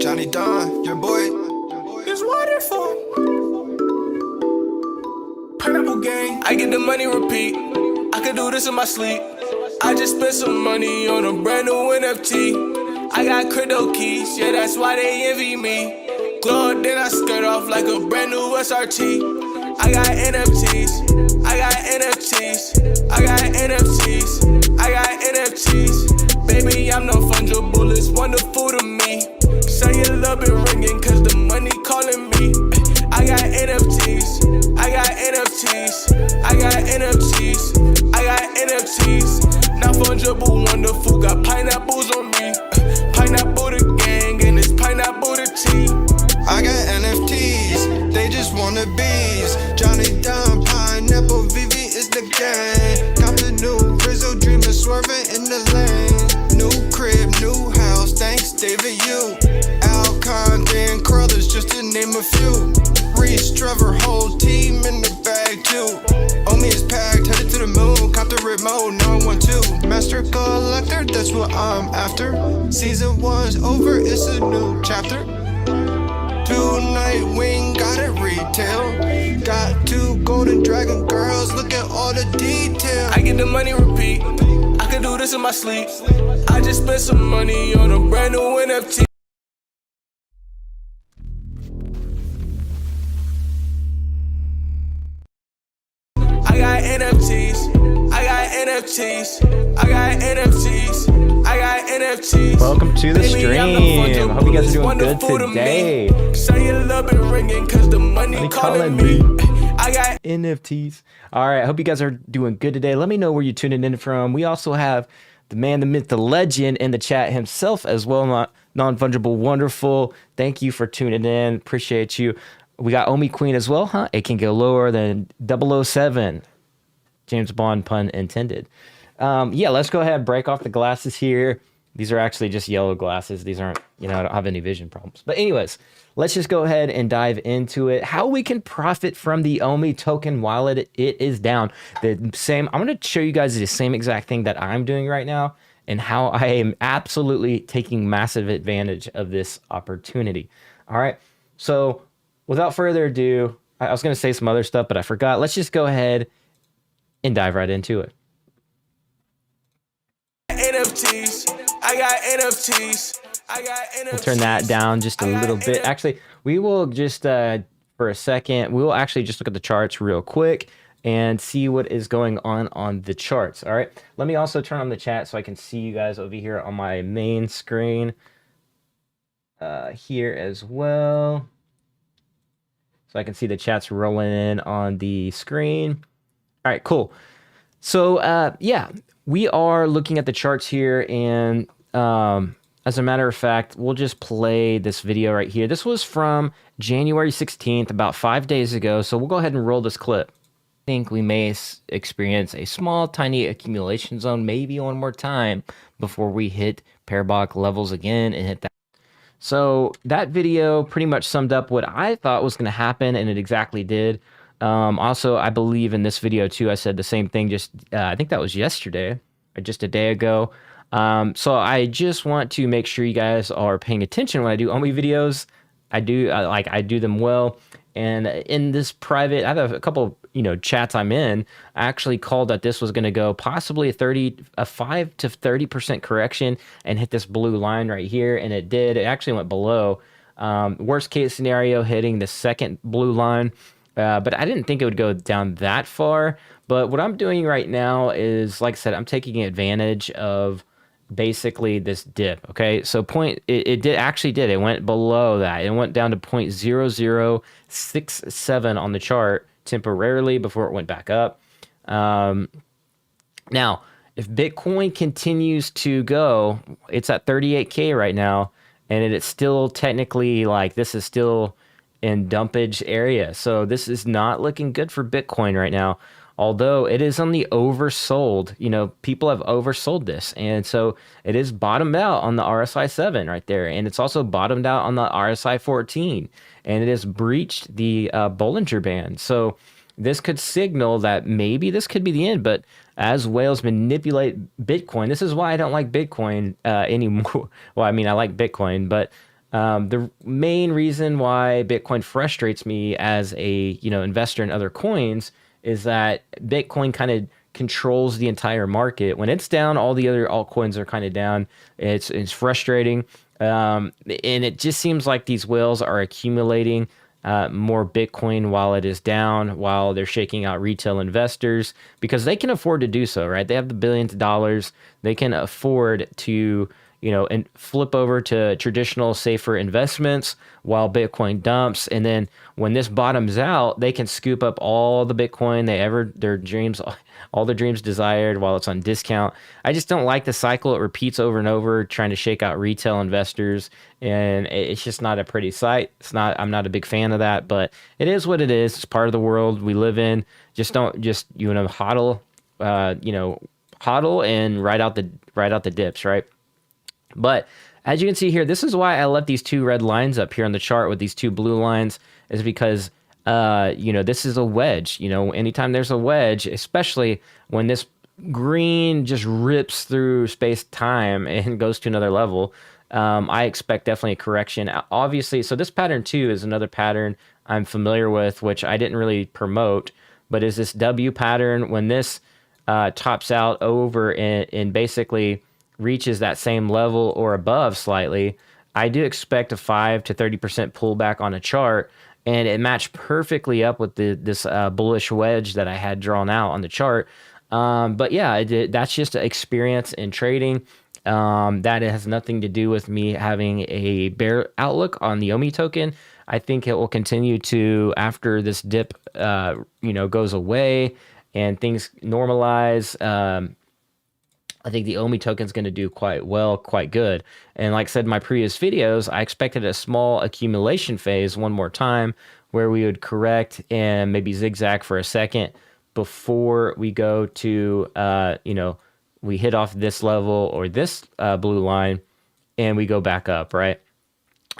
Johnny Don, your boy. It's waterfall. Pineapple gang. I get the money repeat. I could do this in my sleep. I just spent some money on a brand new NFT. I got crypto keys, yeah, that's why they envy me. Glow, then I skirt off like a brand new SRT. I got NFTs, I got NFTs, I got NFTs, I got NFTs. Baby, I'm no fungible, it's wonderful to me. Say your love been ringing, cause the money calling me. I got NFTs, I got NFTs, I got NFTs, I got NFTs. Not fungible, wonderful, got pineapples on me. Pineapple the gang, and it's pineapple the tea. I got NFTs, they just wanna bees. Johnny Don, pineapple, Vivi is the gang. Got the new Rizzo dreamer swerving in the lane. New crib, new house, thanks David U. Alcon, Dan Crothers, just to name a few. Reese, Trevor, whole team in the bag too. Omi is packed, headed to the moon, cop the remote, no one want to. Master collector, that's what I'm after. Season 1's over, it's a new chapter. 2 Nightwing, got it retail. Got 2 golden dragon girls, look at all the detail. I get the money repeat, I could do this in my sleep. I just spent some money on a brand new NFT. I got NFTs, I got NFTs, I got NFTs, I got NFTs. Welcome to the stream. Hope you guys are doing good today. Say your love been ringing, cause the money calling me. I got NFTs. All right, I hope you guys are doing good today. Let me know where you're tuning in from. We also have the man, the myth, the legend in the chat himself as well. Non-fungible, wonderful. Thank you for tuning in. Appreciate you. We got Omi Queen as well, huh? It can go lower than 007. James Bond, pun intended. Yeah, let's go ahead and break off the glasses here. These are actually just yellow glasses. These aren't, I don't have any vision problems. But anyways, let's just go ahead and dive into it. How we can profit from the Omi token while it is down. The same, I'm going to show you guys the same exact thing that I'm doing right now and how I am absolutely taking massive advantage of this opportunity. All right, so without further ado, I was going to say some other stuff, but I forgot. Let's just go ahead and dive right into it. NFTs, I got NFTs, I got NFTs. We'll turn that down just a little bit. Actually, we will just, for a second, we will actually just look at the charts real quick and see what is going on the charts. All right, let me also turn on the chat so I can see you guys over here on my main screen here as well. So I can see the chats rolling in on the screen. All right, cool. So yeah, we are looking at the charts here, and as a matter of fact, we'll just play this video right here. This was from January 16th, about 5 days ago. So we'll go ahead and roll this clip. I think we may experience a small, tiny accumulation zone, maybe one more time before we hit parabolic levels again and hit that. So that video pretty much summed up what I thought was going to happen, and it exactly did. Also, I believe in this video too, I said the same thing just, I think that was yesterday or just a day ago. So I just want to make sure you guys are paying attention when I do Omi videos. I do them well. And in this private, I have a couple, chats I'm in. I actually called that this was going to go possibly a 5 to 30% correction and hit this blue line right here. And it did. It actually went below. Worst case scenario, hitting the second blue line. But I didn't think it would go down that far. But what I'm doing right now is, like I said, I'm taking advantage of basically this dip. Okay, so it actually did. It went below that. It went down to 0.0067 on the chart temporarily before it went back up. Now, if Bitcoin continues to go, it's at 38K right now, and it's still technically this is still in dumpage area. So this is not looking good for Bitcoin right now, although it is on the oversold. People have oversold this, and so it is bottomed out on the RSI 7 right there, and it's also bottomed out on the RSI 14, and it has breached the Bollinger Band. So this could signal that maybe this could be the end. But as whales manipulate Bitcoin, this is why I don't like Bitcoin anymore. Well, I mean, I like Bitcoin, but The main reason why Bitcoin frustrates me as a investor in other coins is that Bitcoin kind of controls the entire market. When it's down, all the other altcoins are kind of down. It's frustrating, and it just seems like these whales are accumulating more Bitcoin while it is down, while they're shaking out retail investors because they can afford to do so, right? They have the billions of dollars. They can afford to and flip over to traditional, safer investments while Bitcoin dumps. And then when this bottoms out, they can scoop up all the Bitcoin all their dreams desired while it's on discount. I just don't like the cycle. It repeats over and over, trying to shake out retail investors. And it's just not a pretty sight. I'm not a big fan of that, but it is what it is. It's part of the world we live in. Hodl, hodl and ride out the dips, right? But as you can see here, this is why I left these two red lines up here on the chart with these two blue lines, is because, this is a wedge. Anytime there's a wedge, especially when this green just rips through space-time and goes to another level, I expect definitely a correction. Obviously, so this pattern too is another pattern I'm familiar with, which I didn't really promote, but is this W pattern. When this tops out over and basically reaches that same level or above slightly, I do expect a 5 to 30% pullback on a chart, and it matched perfectly up with this bullish wedge that I had drawn out on the chart. But yeah, that's just experience in trading. That has nothing to do with me having a bear outlook on the OMI token. I think it will continue to, after this dip goes away and things normalize, I think the OMI token is going to do quite well, quite good. And like I said in my previous videos, I expected a small accumulation phase one more time where we would correct and maybe zigzag for a second before we go to, we hit off this level or this blue line and we go back up, right?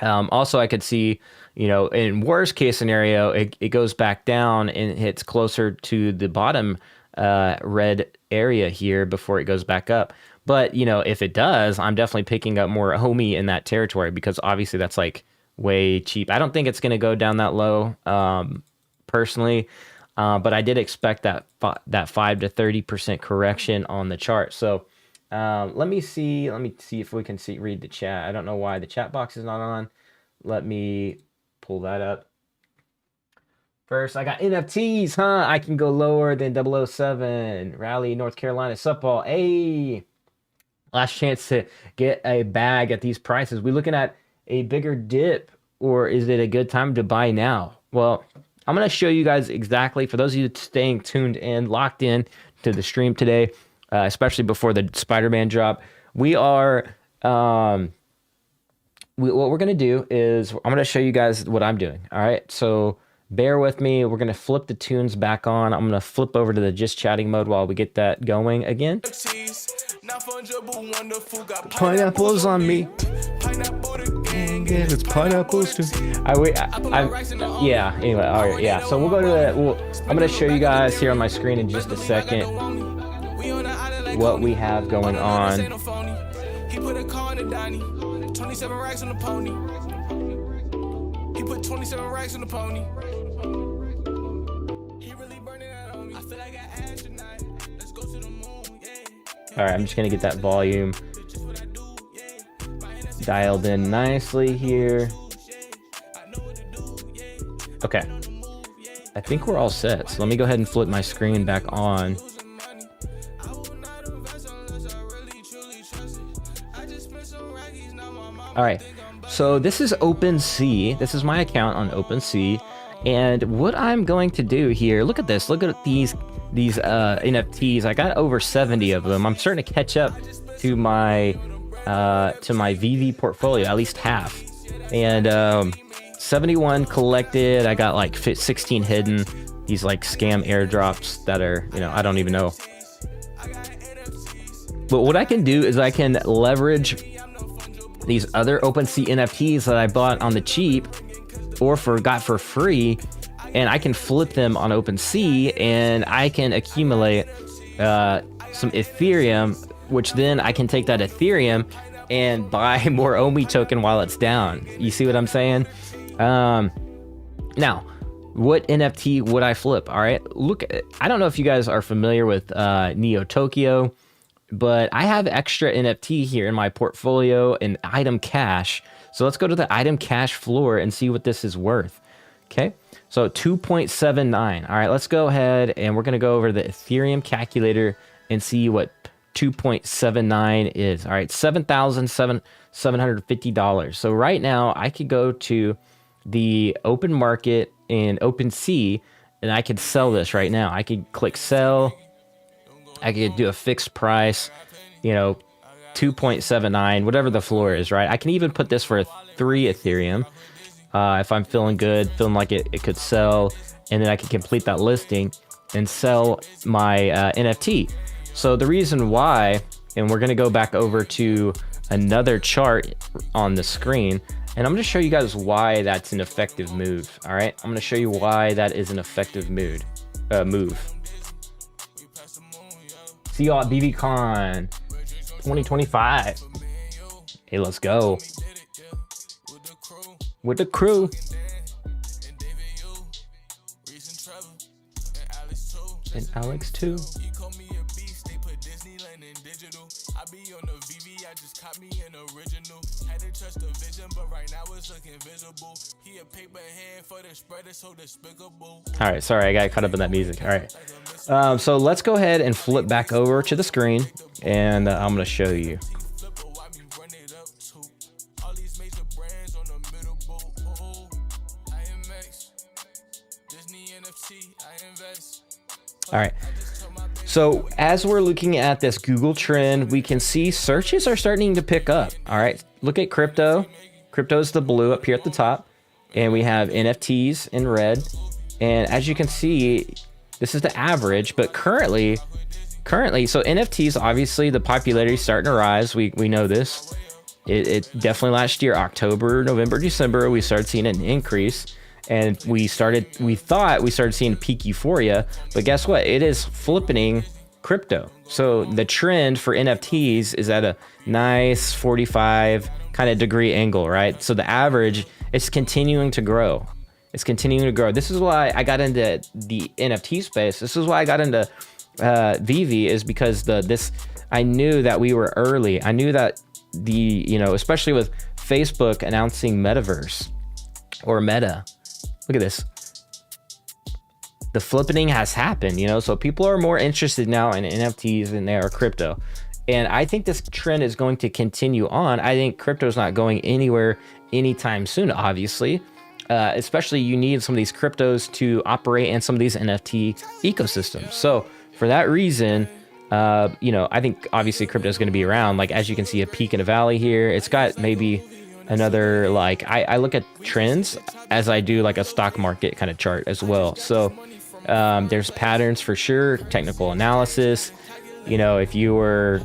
Also, I could see, in worst case scenario, it goes back down and hits closer to the bottom red area here before it goes back up. But if it does, I'm definitely picking up more OMI in that territory because obviously that's like way cheap. I don't think it's going to go down that low, personally, but I did expect that 5 to 30% correction on the chart. So let me see if we can read the chat. I don't know why the chat box is not on. Let me pull that up. First, I got NFTs, huh? I can go lower than 007. Raleigh, North Carolina, Supball. Hey, last chance to get a bag at these prices. We looking at a bigger dip, or is it a good time to buy now? Well, I'm going to show you guys exactly, for those of you staying tuned in, locked in to the stream today, especially before the Spider-Man drop, we are... what we're going to do is I'm going to show you guys what I'm doing, all right? So... bear with me. We're going to flip the tunes back on. I'm going to flip over to the just chatting mode while we get that going again. Pineapples on me. It's pineapples too. Yeah, anyway, all right, yeah. So we'll go to I'm going to show you guys here on my screen in just a second what we have going on. He put a car in the Donnie, 27 racks on the pony. He put 27 racks on the pony. He really burning that on me. I feel like I asked tonight. Let's go to the moon, yeah. All right, I'm just going to get that volume dialed in nicely here. Okay. I think we're all set. So let me go ahead and flip my screen back on. All right. So this is Opensea. This is my account on Opensea. And what I'm going to do here, look at this. Look at these NFTs. I got over 70 of them. I'm starting to catch up to my VV portfolio, at least half. And 71 collected. I got like 16 hidden. These like scam airdrops that are, I don't even know. But what I can do is I can leverage these other OpenSea NFTs that I bought on the cheap or got for free, and I can flip them on OpenSea, and I can accumulate some Ethereum, which then I can take that Ethereum and buy more OMI token while it's down. You see what I'm saying? Now, what NFT would I flip? All right, look, I don't know if you guys are familiar with Neo Tokyo, but I have extra NFT here in my portfolio in item cache. So let's go to the item cache floor and see what this is worth. Okay, so 2.79. All right, let's go ahead and we're gonna go over the Ethereum calculator and see what 2.79 is. All right, $7,750. So right now I could go to the open market in Opensea and I could sell this right now. I could click sell. I could do a fixed price, you know, 2.79, whatever the floor is, right? I can even put this for 3 Ethereum if I'm feeling good, feeling like it could sell, and then I can complete that listing and sell my NFT. So the reason why, and we're gonna go back over to another chart on the screen, and I'm gonna show you guys why that's an effective move. All right, I'm gonna show you why that is an effective move. See y'all at BBCon 2025. Hey, let's go with the crew. And Alex too. All right, sorry, I got caught up in that music. All right, so let's go ahead and flip back over to the screen, and I'm gonna show you. All right, so as we're looking at this Google trend, we can see searches are starting to pick up. All right, look at crypto. Crypto is the blue up here at the top, and we have NFTs in red. And as you can see, this is the average, but currently, so NFTs, obviously the popularity is starting to rise. We know this. It definitely last year, October, November, December, we started seeing an increase. And we thought we started seeing peak euphoria, but guess what? It is flipping crypto. So the trend for NFTs is at a nice 45 kind of degree angle, right? So the average is continuing to grow. It's continuing to grow. This is why I got into the NFT space. This is why I got into VV, is because I knew that we were early. I knew that especially with Facebook announcing metaverse or meta. Look at this. The flipping has happened, so people are more interested now in NFTs than they are crypto. And I think this trend is going to continue on. I think crypto is not going anywhere anytime soon, obviously. Especially you need some of these cryptos to operate in some of these NFT ecosystems. So for that reason, I think obviously crypto is going to be around. Like, as you can see, a peak and a valley here. It's got maybe another, I look at trends as I do like a stock market kind of chart as well. So there's patterns for sure, technical analysis. If you were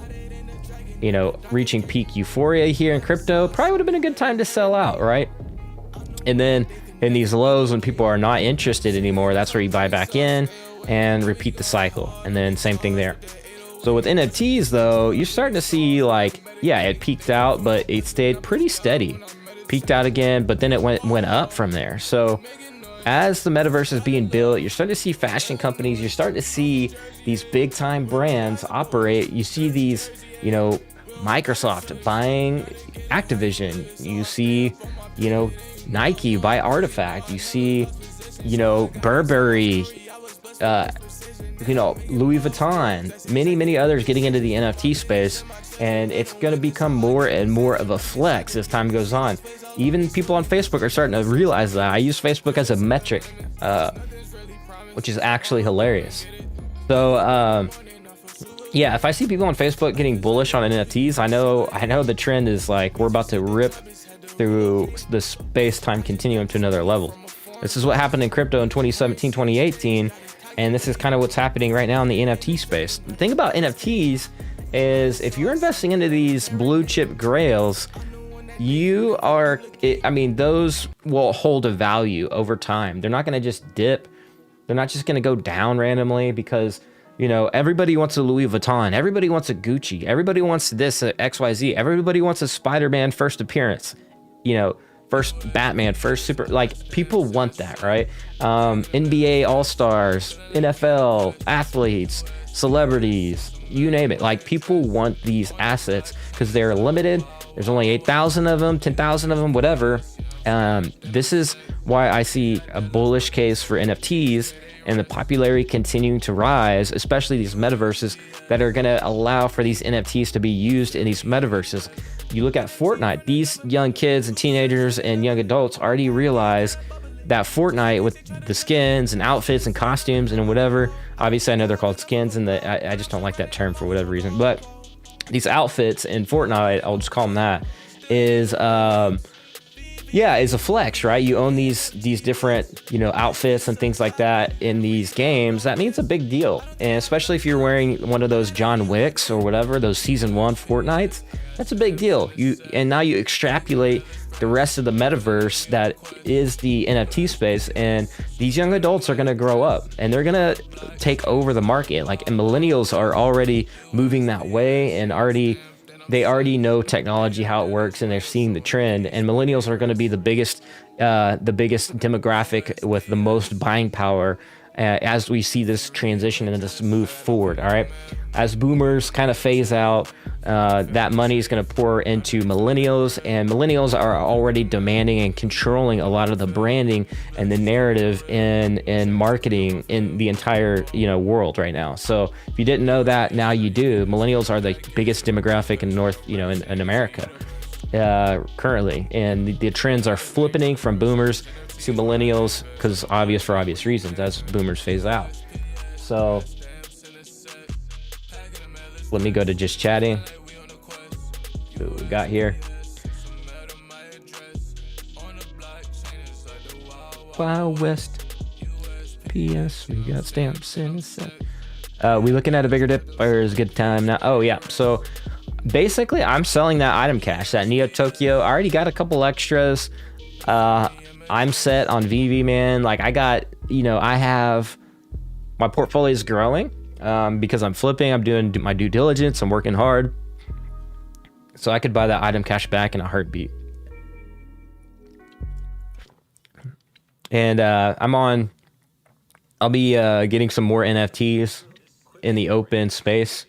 reaching peak euphoria here in crypto, probably would have been a good time to sell out, right? And then in these lows, when people are not interested anymore, that's where you buy back in and repeat the cycle. And then same thing there. So with NFTs though, you're starting to see it peaked out, but it stayed pretty steady. Peaked out again, but then it went up from there. So as the metaverse is being built, you're starting to see fashion companies, you're starting to see these big time brands operate. You see these, Microsoft buying Activision. You see, Nike buy Artifact. You see, Burberry, Louis Vuitton, many others getting into the NFT space, and it's going to become more and more of a flex as time goes on. Even people on Facebook are starting to realize that. I use Facebook as a metric, which is actually hilarious. So, if I see people on Facebook getting bullish on NFTs, I know the trend is we're about to rip through the space-time continuum to another level. This is what happened in crypto in 2017, 2018. And this is kind of what's happening right now in the NFT space. The thing about NFTs is if you're investing into these blue chip grails, those will hold a value over time. They're not going to just dip. They're not just going to go down randomly, because You know, everybody wants a Louis Vuitton. Everybody wants a Gucci. Everybody wants this XYZ. Everybody wants a Spider-Man first appearance. You know, first Batman, first super. Like, people want that, right? NBA All-Stars, NFL, athletes, celebrities, you name it. Like, people want these assets because they're limited. There's only 8,000 of them, 10,000 of them, whatever. This is why I see a bullish case for NFTs and the popularity continuing to rise, especially these metaverses that are going to allow for these NFTs to be used in these metaverses. You look at Fortnite, these young kids and teenagers and young adults already realize that Fortnite, with the skins and outfits and costumes and whatever, obviously I know they're called skins, and I just don't like that term for whatever reason, but these outfits in Fortnite, I'll just call them that, is is a flex, right? You own these different, you know, outfits and things like that in these games. That means a big deal. And especially if you're wearing one of those John Wicks or whatever, those season 1 Fortnites, that's a big deal. And now you extrapolate the rest of the metaverse that is the NFT space, and these young adults are going to grow up and they're going to take over the market. Like, and millennials are already moving that way, and they already know technology, how it works, and they're seeing the trend. And millennials are going to be the biggest demographic with the most buying power as we see this transition and this move forward. All right, as boomers kind of phase out, that money is going to pour into millennials, and millennials are already demanding and controlling a lot of the branding and the narrative in marketing in the entire, you know, world right now. So if you didn't know that, now you do. Millennials are the biggest demographic in in America currently, and the trends are flipping from boomers to millennials for obvious reasons as boomers phase out. So let me go to just chatting. See what we got here. Wild West PS, we got stamps in a set. We looking at a bigger dip, or is it a good time now? Oh yeah, so basically I'm selling that item cache, that Neo Tokyo. I already got a couple extras. I'm set on VV, man. Like, I got, you know, I have, my portfolio is growing because I'm flipping, I'm doing my due diligence, I'm working hard. So I could buy that item cache back in a heartbeat. And I'll be getting some more NFTs in the open space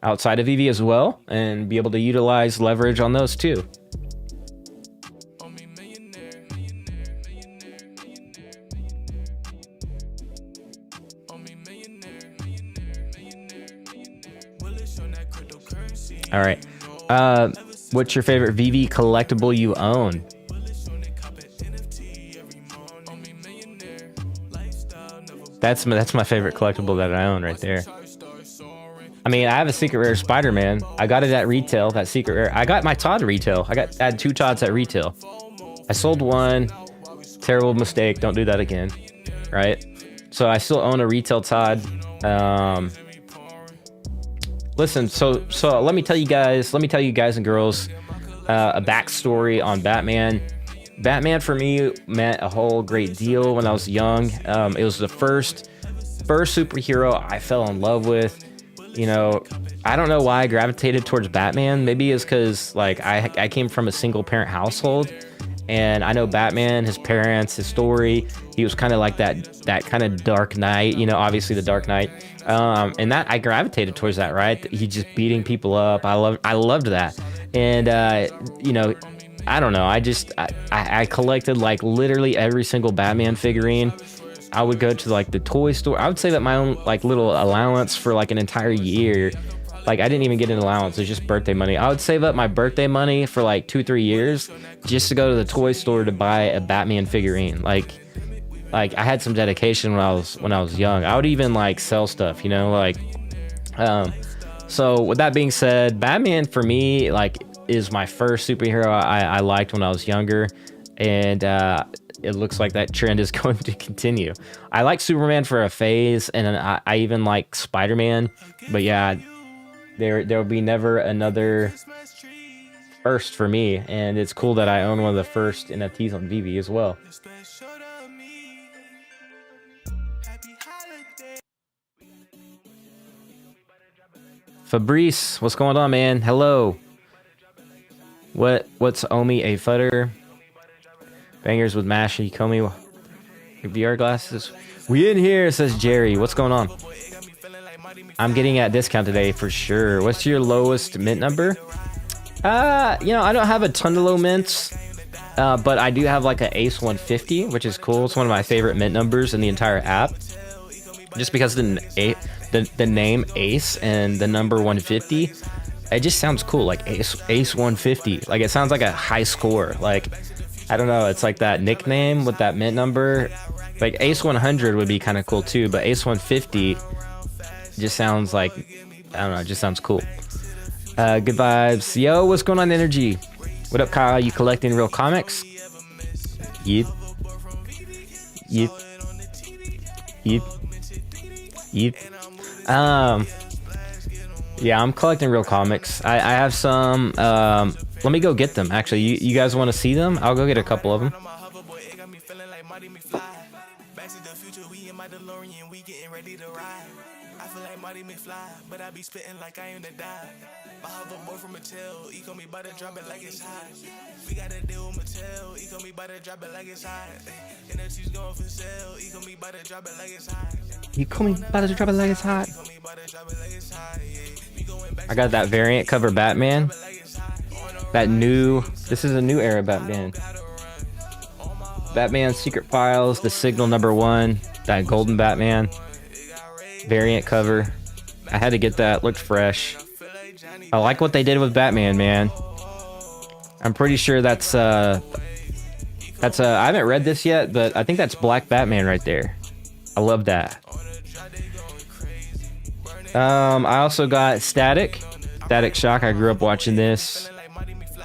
outside of VV as well, and be able to utilize leverage on those too. All right. What's your favorite VV collectible you own? That's my favorite collectible that I own right there. I mean, I have a secret rare Spider-Man. I got it at retail, that secret rare. I got my Todd retail. I had 2 Todds at retail. I sold one. Terrible mistake. Don't do that again. Right? So I still own a retail Todd. Listen, so let me tell you guys and girls a backstory on Batman. Batman for me meant a whole great deal when I was young. It was the first superhero I fell in love with. You know, I don't know why I gravitated towards Batman. Maybe it's because, like, I came from a single parent household, and I know Batman, his parents, his story. He was kind of like that kind of Dark Knight, you know, obviously the Dark Knight. And that I gravitated towards that, right? He just beating people up. I loved that. And you know, I don't know. I collected like literally every single Batman figurine. I would go to like the toy store. I would say that my own like little allowance for like an entire year. Like, I didn't even get an allowance. It was just birthday money. I would save up my birthday money for like 2-3 years just to go to the toy store to buy a Batman figurine. Like I had some dedication when I was young. I would even like sell stuff, you know, like. So with that being said, Batman for me like is my first superhero I liked when I was younger, and it looks like that trend is going to continue. I like Superman for a phase, and I even like Spider-Man, but yeah. There will be never another first for me, and it's cool that I own one of the first NFTs on VV as well. Fabrice, what's going on, man? Hello. What's Omi a futter? Bangers with Mashy, Komi. VR glasses. We in here, says Jerry. What's going on? I'm getting at discount today for sure. What's your lowest mint number? You know, I don't have a ton of low mints, but I do have like an Ace 150, which is cool. It's one of my favorite mint numbers in the entire app, just because the name Ace and the number 150, it just sounds cool. Like Ace 150, like it sounds like a high score. Like I don't know, it's like that nickname with that mint number. Like Ace 100 would be kind of cool too, but Ace 150 just sounds like, I don't know, it just sounds cool. Good vibes. Yo, what's going on, Energy? What up, Kyle? You collecting real comics? Yep. Yep. Yep. Yep. Yeah, I'm collecting real comics. I have some. Let me go get them. Actually, you guys want to see them? I'll go get a couple of them. But I be spitting like I am the die. My hoverboard from Mattel, he call me by the drop it like it's hot. We gotta deal with Mattel, he call me by the drop it like it's hot. NFTs going for sale, he call me by the drop it like it's hot. You call me by the drop it like it's hot. I got that variant cover Batman. This is a new era Batman. Batman Secret Files, the Signal #1, that golden Batman. Variant cover. I had to get that. Looked fresh. I like what they did with Batman, man. I'm pretty sure that's I haven't read this yet, but I think that's Black Batman right there. I love that. I also got Static Shock. I grew up watching this.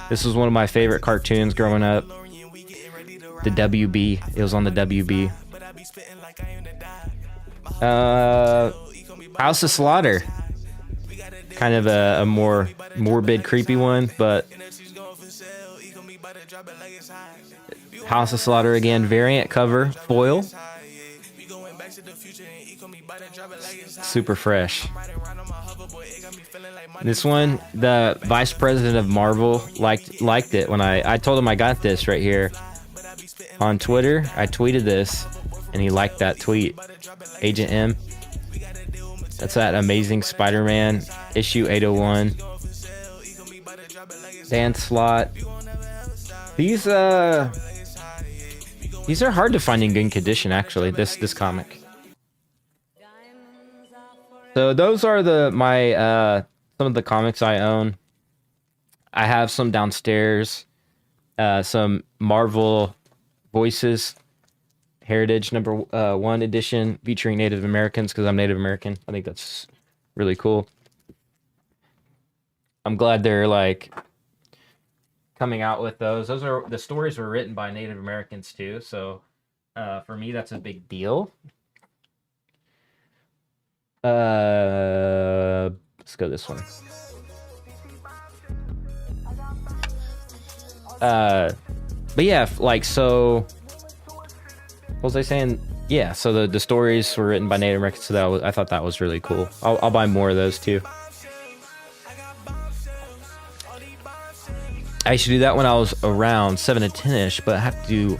This was one of my favorite cartoons growing up. The WB. It was on the WB. House of Slaughter. Kind of a more morbid, creepy one, but House of Slaughter again, variant cover, foil. Super fresh. This one, the vice president of Marvel liked it when I told him I got this right here on Twitter. I tweeted this and he liked that tweet. Agent M. That's that Amazing Spider-Man issue 801. Dan Slott. These are hard to find in good condition, actually. This comic. So those are my some of the comics I own. I have some downstairs. Some Marvel Voices Heritage #1 edition featuring Native Americans, because I'm Native American. I think that's really cool. I'm glad they're like coming out with those. The stories were written by Native Americans too, so for me that's a big deal. Let's go this one. But yeah, like, so what was I saying? Yeah, so the stories were written by Native Americans, so I thought that was really cool. I'll buy more of those too. I used to do that when I was around 7 to 10ish, but I have to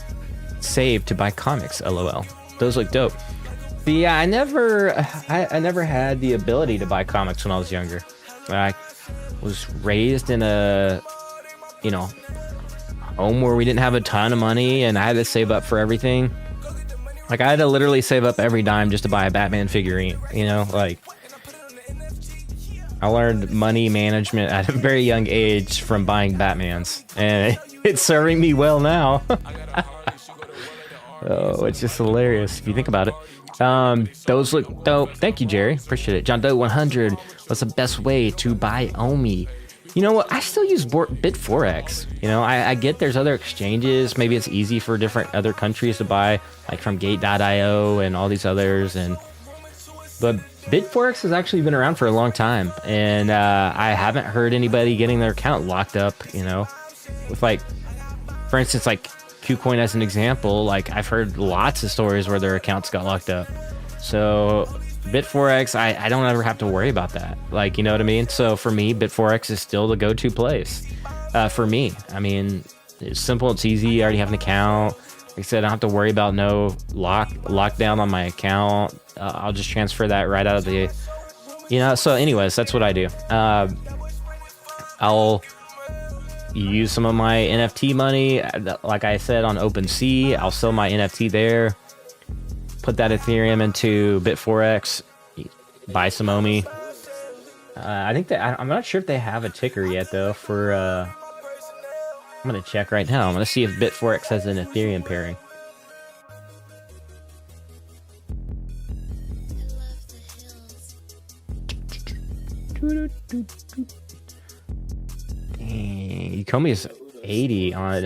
save to buy comics. LOL. Those look dope. But yeah, I never had the ability to buy comics when I was younger. I was raised in a, home where we didn't have a ton of money, and I had to save up for everything. Like, I had to literally save up every dime just to buy a Batman figurine, like, I learned money management at a very young age from buying Batmans, and it's serving me well now. Oh, it's just hilarious if you think about it. Those look dope. Thank you, Jerry. Appreciate it. John Doe 100. What's the best way to buy Omi? You know what? I still use Bitforex. I get there's other exchanges. Maybe it's easy for different other countries to buy, like from Gate.io and all these others. But Bitforex has actually been around for a long time, and I haven't heard anybody getting their account locked up. With, like, for instance, like KuCoin as an example. Like, I've heard lots of stories where their accounts got locked up. So Bit4x, I don't ever have to worry about that. Like, you know what I mean? So for me, Bit4x is still the go-to place. For me, I mean, it's simple, it's easy. I already have an account. Like I said, I don't have to worry about no lockdown on my account. I'll just transfer that right out of the, you know. So anyways, that's what I do. I'll use some of my NFT money, like I said, on Opensea. I'll sell my NFT there, put that Ethereum into Bit4x, buy some OMI. I think that I'm not sure if they have a ticker yet though. For I'm gonna check right now. I'm gonna see if Bit4x has an Ethereum pairing. Dang, Ukomi is 80 on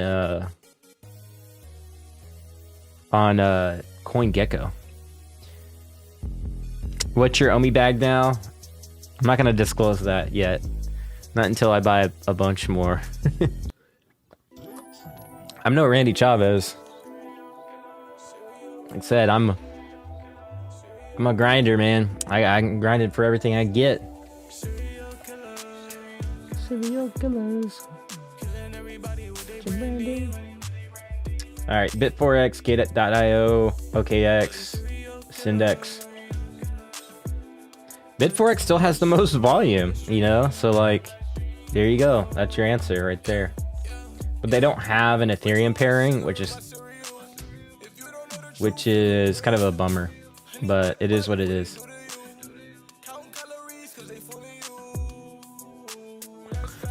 CoinGecko. What's your OMI bag now? I'm not gonna disclose that yet. Not until I buy a bunch more. I'm no Randy Chavez. Like I said, I'm a grinder, man. I grinded for everything I get. Serial killers. Alright, Bit4x, Gate.io, OKX, Syndex. Bit4x still has the most volume, you know? So, like, there you go. That's your answer right there. But they don't have an Ethereum pairing, which is kind of a bummer. But it is what it is.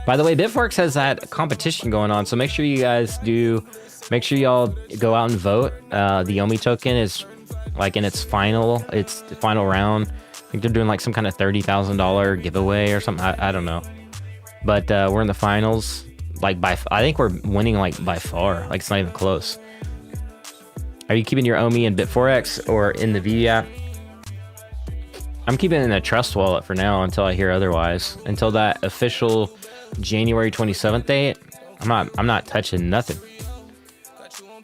By the way, Bit4x has that competition going on, so make sure you guys make sure y'all go out and vote. The OMI token is like in its final round. I think they're doing like some kind of $30,000 giveaway or something. I don't know, but we're in the finals. Like I think we're winning like by far. Like it's not even close. Are you keeping your OMI in Bit4x or in the V app? I'm keeping it in a trust wallet for now until I hear otherwise. Until that official January 27th date, I'm not touching nothing.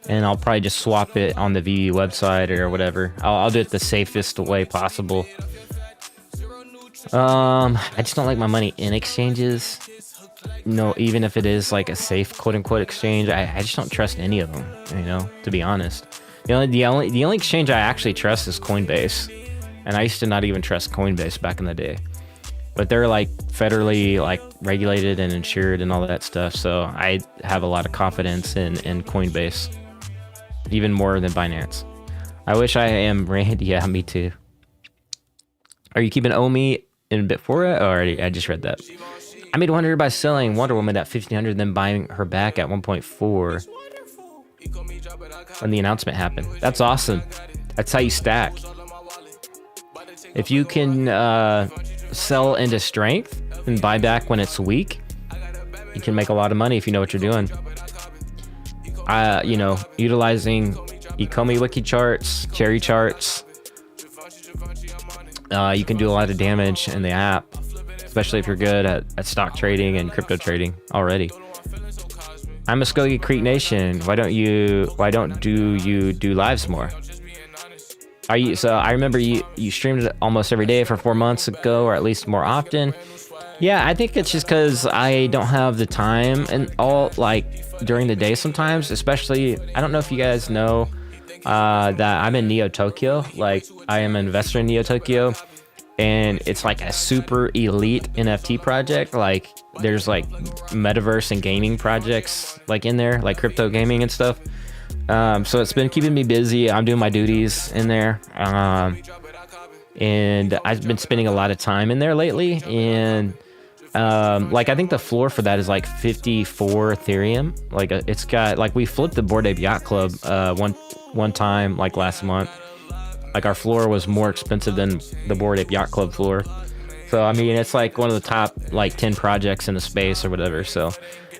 And I'll probably just swap it on the VV website or whatever. I'll do it the safest way possible. I just don't like my money in exchanges. No, even if it is like a safe quote unquote exchange, I just don't trust any of them, you know, to be honest. The only exchange I actually trust is Coinbase. And I used to not even trust Coinbase back in the day. But they're like federally like regulated and insured and all that stuff. So I have a lot of confidence in Coinbase. Even more than Binance. I wish I am Randy. Yeah, me too. Are you keeping OMI in Bit4x? Already, I just read that. I made 100 by selling Wonder Woman at 1,500, then buying her back at 1.4 when the announcement happened. That's awesome. That's how you stack. If you can sell into strength and buy back when it's weak, you can make a lot of money if you know what you're doing. You know, utilizing Ukomi wiki charts, cherry charts. You can do a lot of damage in the app, especially if you're good at stock trading and crypto trading already. I'm Muskogee Creek Nation. Why don't you do lives more? So I remember you streamed it almost every day for 4 months ago, or at least more often. Yeah, I think it's just because I don't have the time and all, like, during the day sometimes, especially, I don't know if you guys know that I'm in Neo Tokyo. Like, I am an investor in Neo Tokyo, and it's like a super elite NFT project. Like, there's like metaverse and gaming projects like in there, like crypto gaming and stuff. So it's been keeping me busy. I'm doing my duties in there. And I've been spending a lot of time in there lately. And like, I think the floor for that is like 54 Ethereum. Like, it's got, like, we flipped the Bored Ape Yacht Club one time, like last month. Like, our floor was more expensive than the Bored Ape Yacht Club floor. So, I mean, it's like one of the top, like, 10 projects in the space or whatever. So,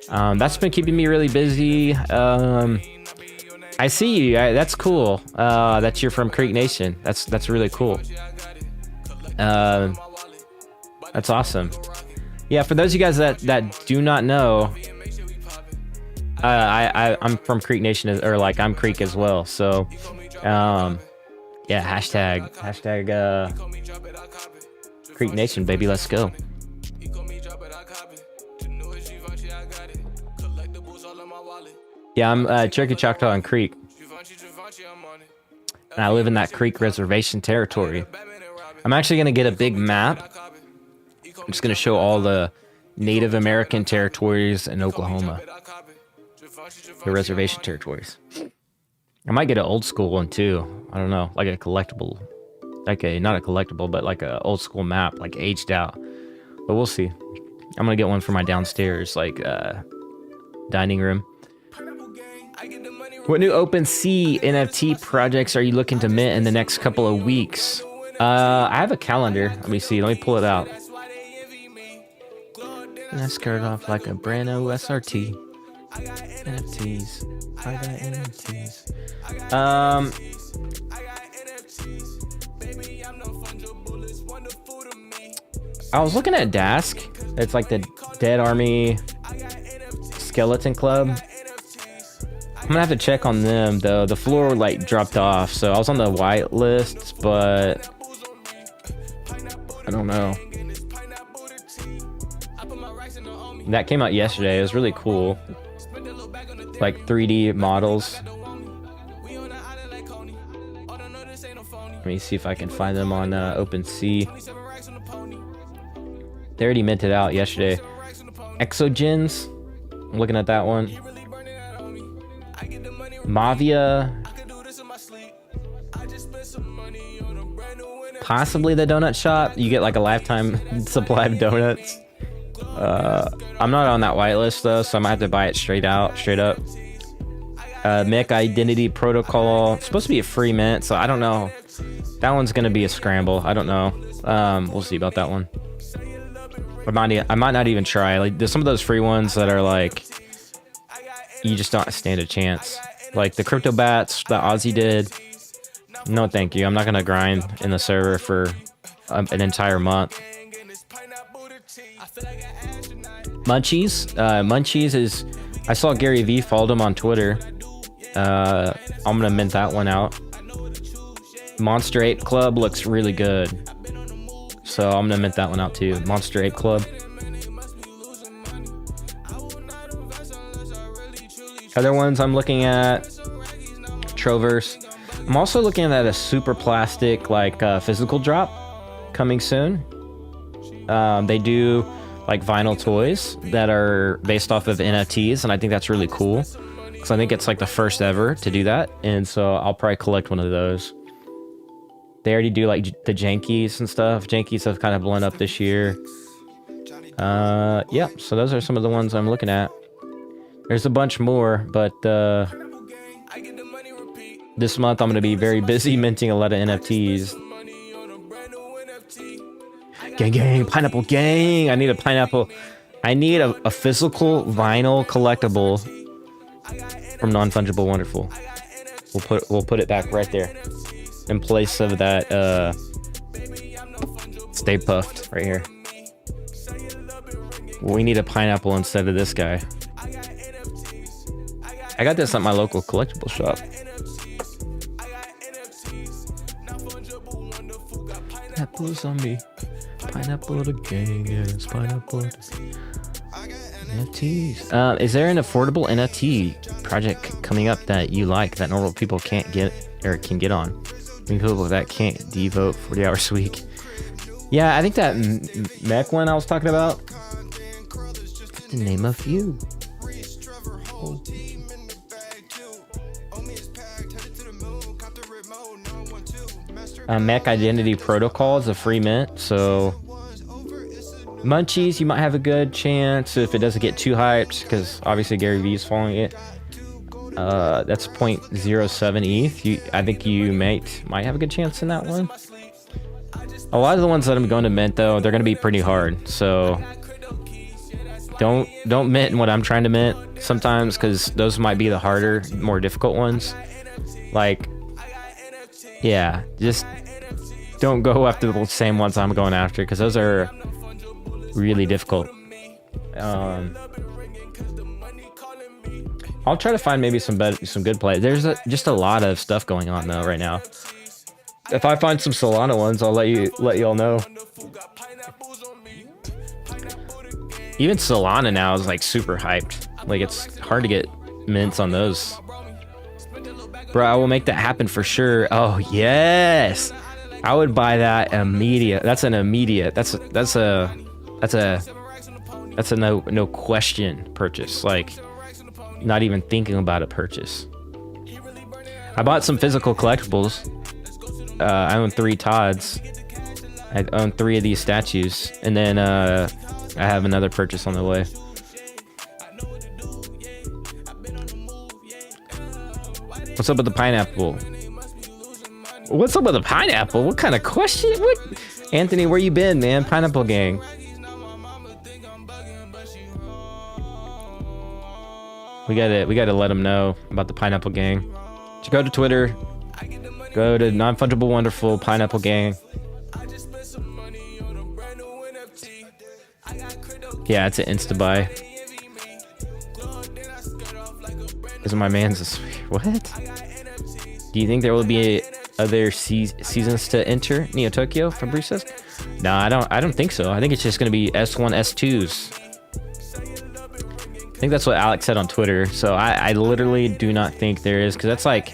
that's been keeping me really busy. I see you. That's cool. That you're from Creek Nation. That's really cool. That's awesome. Yeah, for those of you guys that do not know, I'm from Creek Nation, or like I'm Creek as well. So, Yeah, hashtag Creek Nation, baby. Let's go. Yeah, I'm Cherokee Choctaw and Creek. And I live in that Creek Reservation territory. I'm actually going to get a big map. I'm just going to show all the Native American territories in Oklahoma. The reservation territories. I might get an old school one too. I don't know, like a collectible. Like not a collectible, but like a old school map, like aged out. But we'll see. I'm going to get one for my downstairs, like dining room. What new Opensea NFT projects are you looking to mint in the next couple of weeks? I have a calendar. Let me see. Let me pull it out. And I skirt off like a brand new SRT. NFTs. I got NFTs. I was looking at Dask. It's like the Dead Army Skeleton Club. I'm gonna have to check on them though. The floor like dropped off, so I was on the white list, but I don't know. That came out yesterday. It was really cool. Like 3D models. Let me see if I can find them on OpenSea. They already minted out yesterday. Exogens. I'm looking at that one. Mavia. Possibly the donut shop. You get like a lifetime supply of donuts. I'm not on that whitelist though, so I might have to buy it straight up. Mick Identity Protocol. It's supposed to be a free mint, so I don't know. That one's gonna be a scramble. I don't know. We'll see about that one. I might not even try. Like there's some of those free ones that are like you just don't stand a chance. Like the crypto bats that Ozzy did. No, thank you. I'm not gonna grind in the server for an entire month. Munchies. Munchies is. I saw Gary V followed him on Twitter. I'm gonna mint that one out. Monster Ape Club looks really good, so I'm gonna mint that one out too. Monster Ape Club. Other ones I'm looking at. Troverse. I'm also looking at a super plastic like physical drop coming soon. They do like vinyl toys that are based off of NFTs, and I think that's really cool because I think it's like the first ever to do that, and so I'll probably collect one of those. They already do like the Jankies and stuff. Jankies have kind of blown up this year. Yeah, so those are some of the ones I'm looking at. There's a bunch more, but this month I'm going to be very busy minting a lot of NFTs. Gang, pineapple gang. I need a pineapple. I need a physical vinyl collectible from Non-Fungible Wonderful. We'll put it back right there in place of that Stay Puffed right here. We need a pineapple instead of this guy. I got this at my local collectible shop. Pineapples on me. Pineapple the gang, yes, pineapple. NFTs. Is there an affordable NFT project coming up that you like that normal people can't get or can get on? People that can't devote 40 hours a week. Yeah, I think that mech one I was talking about. To name a few. Oh. Mech Identity Protocol is a free mint, so Munchies, you might have a good chance if it doesn't get too hyped, because obviously Gary Vee is following it. That's 0.07 ETH. I think you might have a good chance in that one. A lot of the ones that I'm going to mint though, they're going to be pretty hard, so don't mint what I'm trying to mint sometimes, because those might be the harder, more difficult ones. Like, yeah, just don't go after the same ones I'm going after, because those are really difficult. I'll try to find maybe some good play. There's just a lot of stuff going on though right now. If I find some Solana ones, I'll let y'all know. Even Solana now is like super hyped. Like it's hard to get mints on those. Bro, I will make that happen for sure. Oh yes, I would buy that immediate. That's an immediate. That's a no question purchase. Like not even thinking about a purchase. I bought some physical collectibles. I own 3 Todds. I own 3 of these statues, and then I have another purchase on the way. What's up with the pineapple? What's up with the pineapple? What kind of question? What? Anthony, where you been, man? Pineapple gang. We gotta let them know about the pineapple gang. Just go to Twitter. Go to Non-Fungible Wonderful Pineapple Gang. Yeah, it's an insta buy. This is my man's. What? Do you think there will be other seasons to enter? Neo Tokyo, Fabrice says. No, I don't think so. I think it's just gonna be S1, S2s. I think that's what Alex said on Twitter. So I literally do not think there is, because that's like,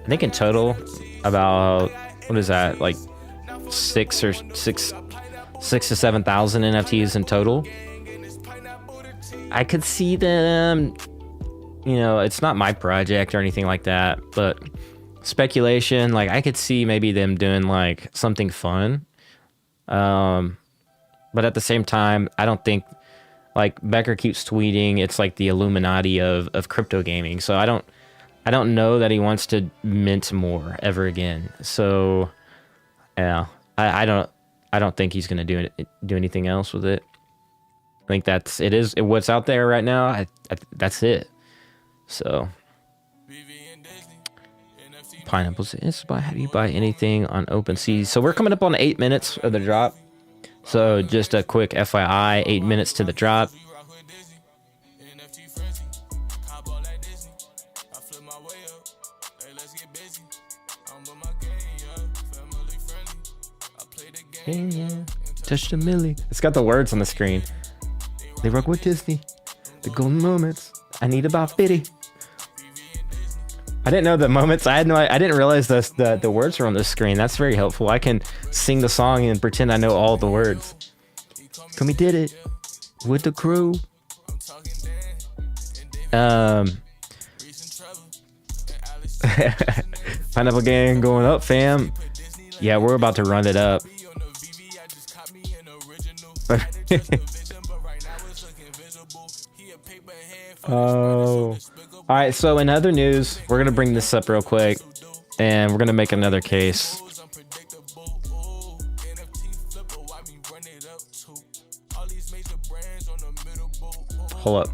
I think in total about, what is that, like 6 to 7,000 NFTs in total. I could see them, you know, it's not my project or anything like that, but speculation, like I could see maybe them doing like something fun. But at the same time, I don't think, like Becker keeps tweeting, it's like the Illuminati of crypto gaming. So I don't know that he wants to mint more ever again. So yeah, I don't think he's gonna do anything else with it. I think it is what's out there right now. That's it. So pineapples is buy. How do you buy anything on Opensea? So we're coming up on 8 minutes of the drop. So just a quick FYI, 8 minutes to the drop. Yeah. Touch the milli. It's got the words on the screen. They rock with Disney. The golden moments. I need about 50. I didn't know the moments. I didn't realize the words are on the screen. That's very helpful. I can sing the song and pretend I know all the words. Come, we did it with the crew. Pineapple gang going up, fam. Yeah, we're about to run it up. Oh. All right, so in other news, we're going to bring this up real quick, and we're going to make another case. Hold up.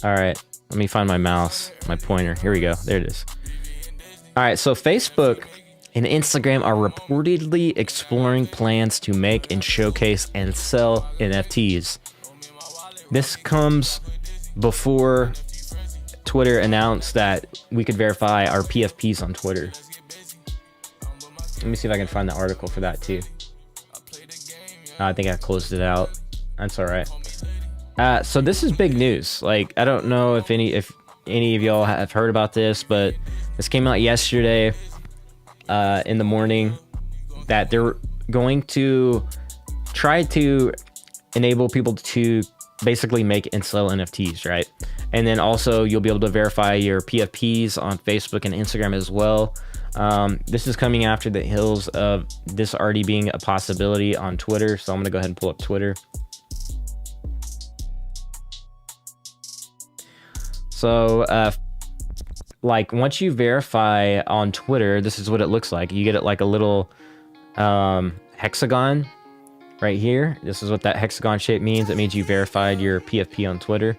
All right, let me find my mouse, my pointer. Here we go. There it is. All right, so Facebook and Instagram are reportedly exploring plans to make and showcase and sell NFTs. This comes before Twitter announced that we could verify our PFPs on Twitter. Let me see if I can find the article for that too. I think I closed it out. That's all right. So this is big news. Like, I don't know if any of y'all have heard about this, but this came out yesterday in the morning, that they're going to try to enable people to basically make and sell NFTs, right? And then also you'll be able to verify your PFPs on Facebook and Instagram as well. This is coming after the heels of this already being a possibility on Twitter. So I'm gonna go ahead and pull up Twitter. So like once you verify on Twitter, this is what it looks like. You get it like a little hexagon right here. This is what that hexagon shape means. It means you verified your PFP on Twitter.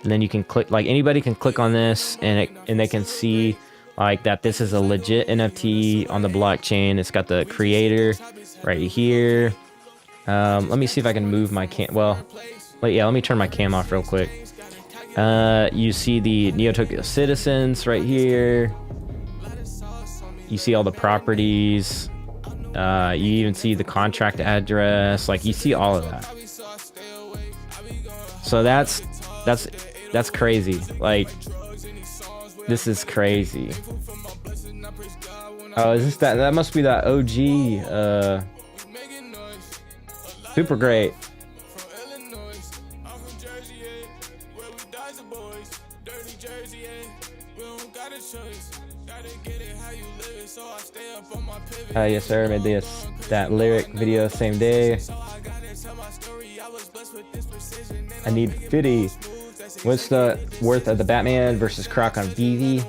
And then you can click, like anybody can click on this and they can see like that this is a legit NFT on the blockchain. It's got the creator right here. Let me see if I can move my cam. Well, yeah, let me turn my cam off real quick. You see the Neo Tokyo Citizens right here. You see all the properties. You even see the contract address. Like, you see all of that. So that's crazy. Like, this is crazy. Oh, is this that must be that OG super great. Yes sir, made that lyric video same day. I need 50. What's the worth of the Batman versus Croc on VV?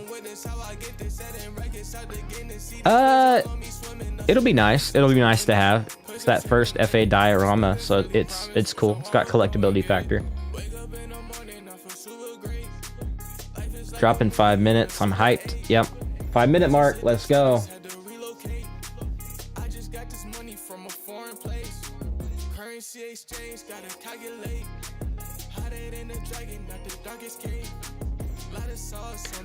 It'll be nice. It'll be nice to have. It's that first FA diorama, so it's cool. It's got collectability factor. Drop in 5 minutes. I'm hyped. Yep. 5 minute mark. Let's go.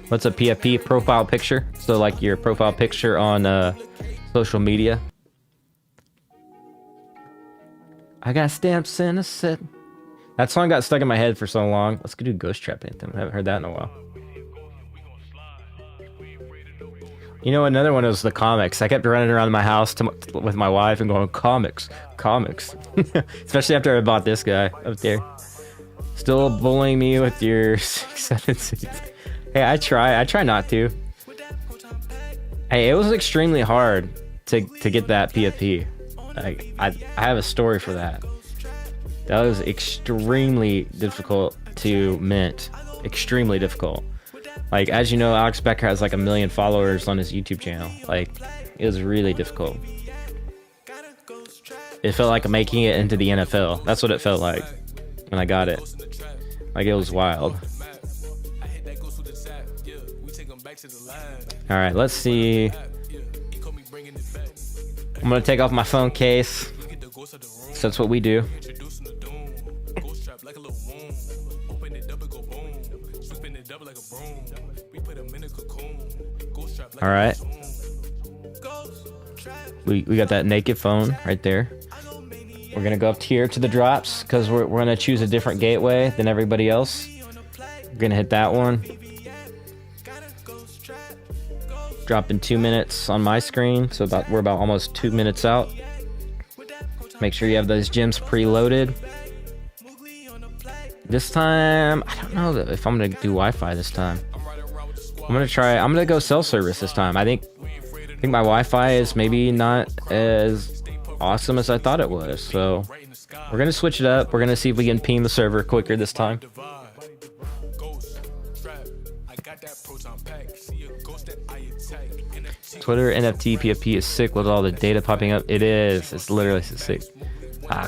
What's a PFP? Profile picture? So like your profile picture on social media. I got stamps in a set. That song got stuck in my head for so long. Let's go do Ghost Trap Anthem. I haven't heard that in a while. You know, another one was the comics. I kept running around my house with my wife and going, comics. Especially after I bought this guy up there. Still bullying me with your 6, 7 seats. Hey, I try not to. Hey, it was extremely hard to get that PFP. Like, I have a story for that. That was extremely difficult to mint. Extremely difficult. Like, as you know, Alex Becker has like 1 million followers on his YouTube channel. Like, it was really difficult. It felt like making it into the NFL. That's what it felt like when I got it. Like, it was wild. All right, let's see. I'm gonna take off my phone case. So that's what we do. All right. We got that naked phone right there. We're gonna go up here to the drops because we're gonna choose a different gateway than everybody else. We're gonna hit that one. Drop in 2 minutes on my screen, so we're about almost 2 minutes out. Make sure you have those gems preloaded. This time, I don't know if I'm gonna do Wi-Fi this time. I'm gonna go cell service this time. I think my Wi-Fi is maybe not as awesome as I thought it was, so we're gonna switch it up. We're gonna see if we can ping the server quicker this time. Twitter NFT PFP is sick with all the data popping up. It is. It's literally sick.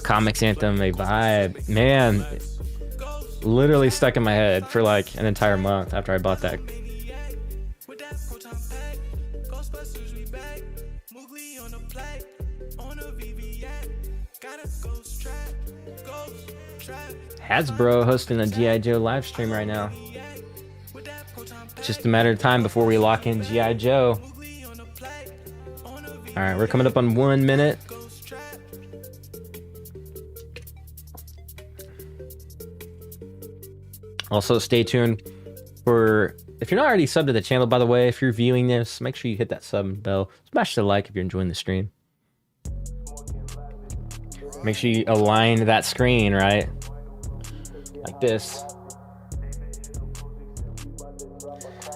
Comics Anthem, a vibe. Man, literally stuck in my head for like an entire month after I bought that. Hasbro hosting a G.I. Joe live stream right now. Just a matter of time before we lock in G.I. Joe. Alright, we're coming up on 1 minute. Also, stay tuned for... If you're not already subbed to the channel, by the way, if you're viewing this, make sure you hit that sub bell. Smash the like if you're enjoying the stream. Make sure you align that screen, right? Like this.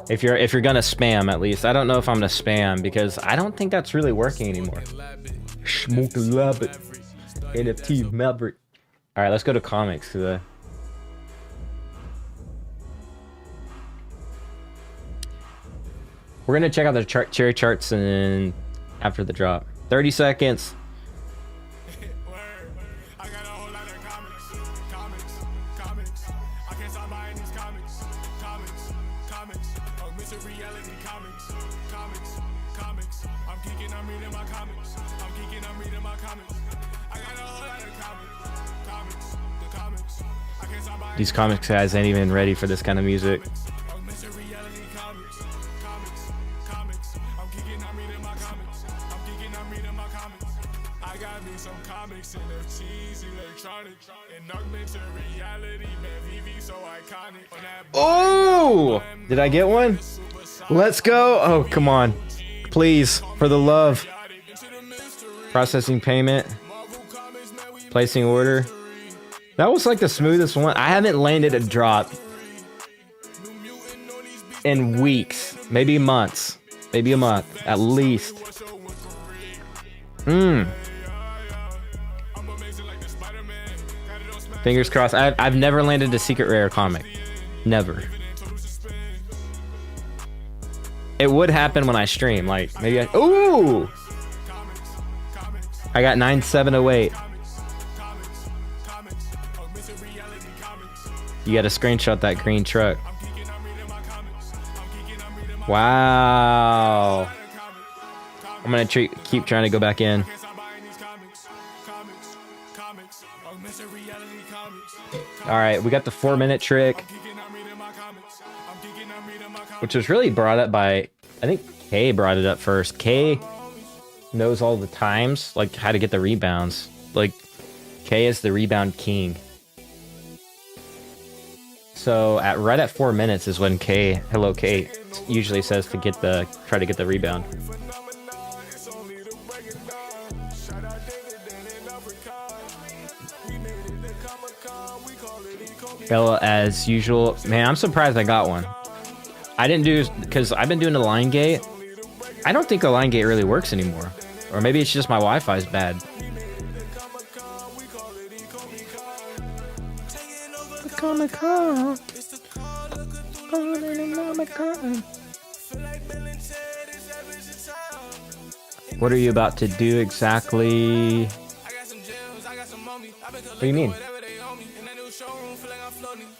If you're gonna spam, at least. I don't know if I'm gonna spam because I don't think that's really working anymore. Smoke a rabbit. NFT Maverick. All right, let's go to comics. We're gonna check out the cherry charts and after the drop. 30 seconds. These comics guys ain't even ready for this kind of music. Oh! Did I get one? Let's go! Oh, come on. Please, for the love. Processing payment. Placing order. That was like the smoothest one. I haven't landed a drop in weeks. Maybe months. Maybe a month. At least. Fingers crossed. I've never landed a secret rare comic. Never. It would happen when I stream. Like, maybe I... Ooh! I got 9708. You gotta screenshot that green truck. Wow. I'm gonna keep trying to go back in. Alright, we got the 4-minute trick, which was really brought up by, I think Kay brought it up first. Kay knows all the times, like how to get the rebounds. Like, Kay is the rebound king. So right at 4 minutes is when Hello Kay usually says to try to get the rebound. Well, as usual, man, I'm surprised I got one. I didn't do, because I've been doing the line gate. I don't think the line gate really works anymore. Or maybe it's just my Wi-Fi is bad. What are you about to do exactly? What do you mean?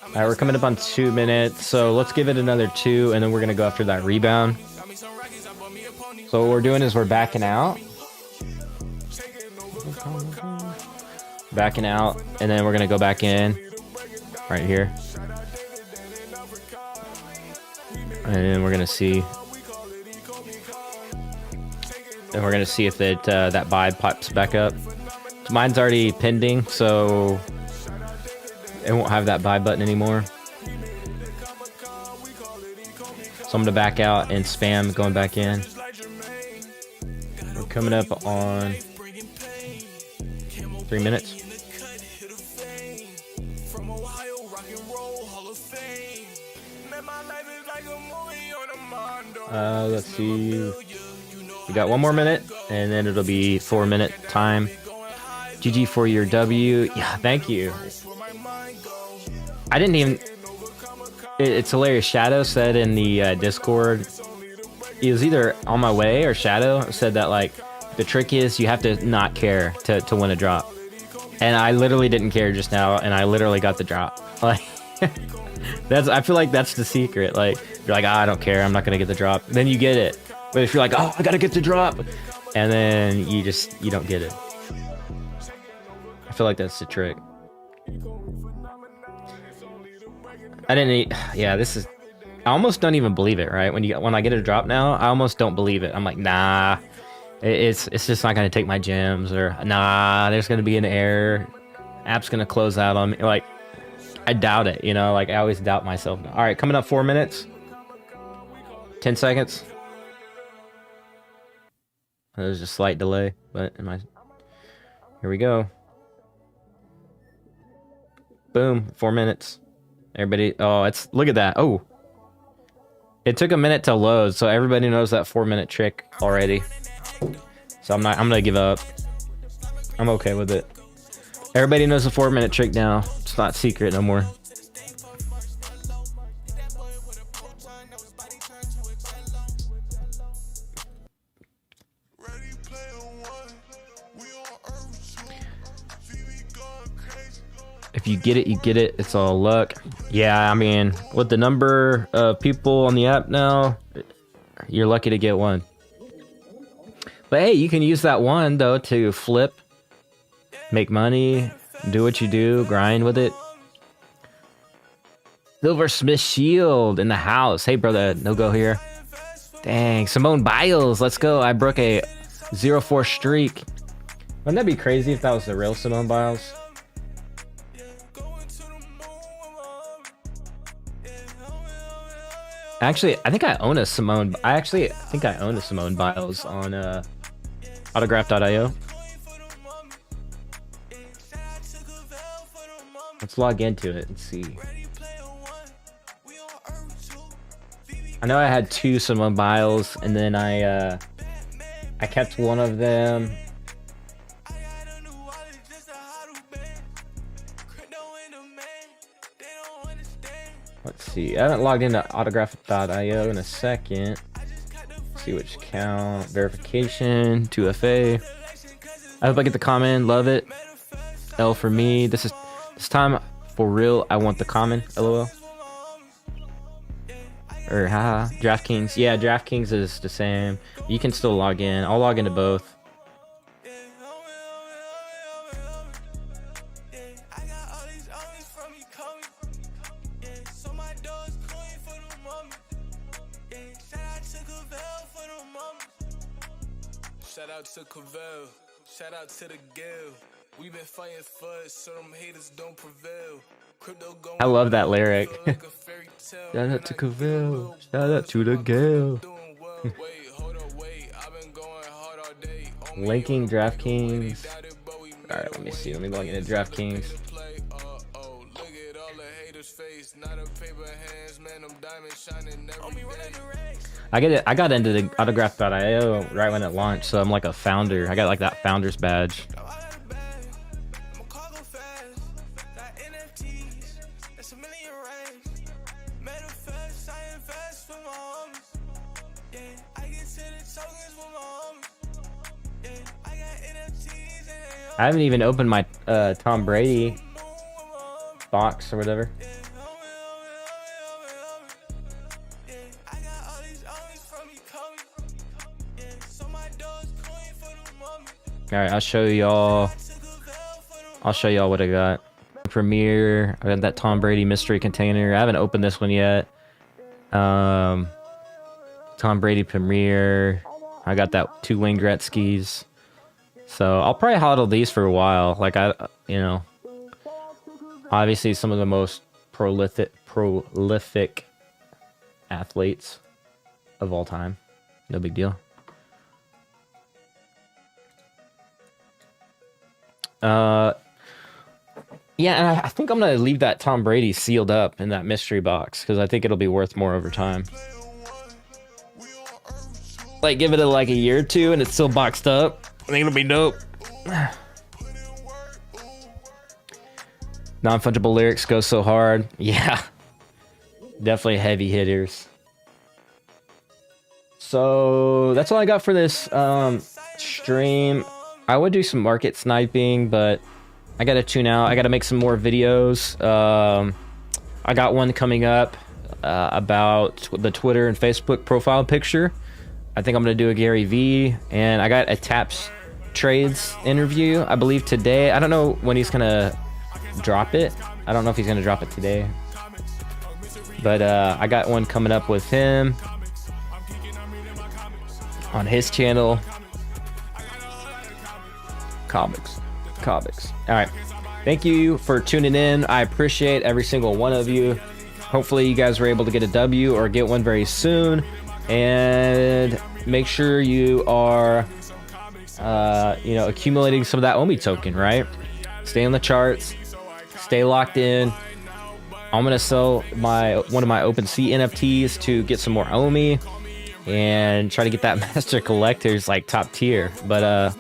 Alright, we're coming up on 2 minutes, so let's give it another 2, and then we're gonna go after that rebound. So what we're doing is we're backing out. Backing out, and then we're gonna go back in. Right here. And then we're gonna see. And we're gonna see if that buy pops back up. Mine's already pending, so it won't have that buy button anymore. So I'm gonna back out and spam going back in. We're coming up on 3 minutes. Let's see. We got 1 more minute, and then it'll be 4-minute time. GG for your W. Yeah, thank you. I didn't even... It's hilarious. Shadow said in the Discord, it was either on my way or Shadow said that, like, the trick is you have to not care to win a drop. And I literally didn't care just now, and I literally got the drop. Like, I feel like that's the secret. Like, you're like, I don't care, I'm not gonna get the drop. Then you get it. But if you're like, oh, I gotta get the drop, and then you don't get it. I feel like that's the trick. This is, I almost don't even believe it, right? When I get a drop now, I almost don't believe it. I'm like, nah, it's just not gonna take my gems, or nah, there's gonna be an error. App's gonna close out on me. Like, I doubt it, you know, like I always doubt myself. All right, coming up 4 minutes, 10 seconds. There's a slight delay, but here we go. Boom, 4 minutes. Everybody, look at that. Oh, it took a minute to load, so everybody knows that 4-minute trick already. So I'm gonna give up. I'm okay with it. Everybody knows the 4-minute trick now. It's not secret no more. If you get it, you get it. It's all luck. Yeah, I mean, with the number of people on the app now, you're lucky to get one. But hey, you can use that one, though, to flip, make money, do what you do, grind with it. Silversmith Shield in the house. Hey, brother, no go here. Dang, Simone Biles, let's go. I broke a 0-4 streak. Wouldn't that be crazy if that was the real Simone Biles? Actually, I think I own a Simone. I think I own a Simone Biles on autograph.io. Let's log into it and see. I know I had 2 Simone Biles, and then I kept one of them. Let's see. I haven't logged into autograph.io in a second. See which account. Verification. 2FA. I hope I get the common. Love it. L for me. This time for real. I want the common. LOL. Or haha. DraftKings. Yeah, DraftKings is the same. You can still log in. I'll log into both. Shout out to Cavell, shout out to the GRAIL. We've been fighting for it, so them haters don't prevail. Crypto going, I love that lyric. Shout out to Cavell, shout out to the GRAIL. Linking DraftKings. Alright, let me see. Let me log into DraftKings. I got into the autograph.io right when it launched, so I'm like a founder. I got like that founder's badge. I haven't even opened my Tom Brady box or whatever. All right, I'll show y'all what I got. Premiere. I got that Tom Brady mystery container. I haven't opened this one yet. Tom Brady Premiere. I got that 2 Wayne Gretzky's. So I'll probably hodl these for a while. Like obviously some of the most prolific athletes of all time. No big deal. Yeah, and I think I'm gonna leave that Tom Brady sealed up in that mystery box because I think it'll be worth more over time. Like, give it like a year or 2 and it's still boxed up. I think it'll be dope. Non-fungible lyrics go so hard. Yeah, definitely heavy hitters. So that's all I got for this stream. I would do some market sniping, but I gotta tune out. I gotta make some more videos. I got one coming up about the Twitter and Facebook profile picture. I think I'm gonna do a Gary V, and I got a Taps Trades interview, I believe today. I don't know when he's gonna drop it. I don't know if he's gonna drop it today, but I got one coming up with him on his channel. Comics. All right, thank you for tuning in. I appreciate every single one of you. Hopefully you guys were able to get a W or get one very soon, and make sure you are accumulating some of that OMI token, right? Stay on the charts, stay locked in. I'm gonna sell one of my Opensea NFTs to get some more OMI and try to get that master collectors like top tier. But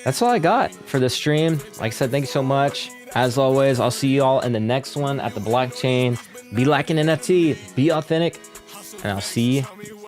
that's all I got for this stream. Like I said, thank you so much. As always, I'll see you all in the next one at the blockchain. Be like an NFT, be authentic, and I'll see you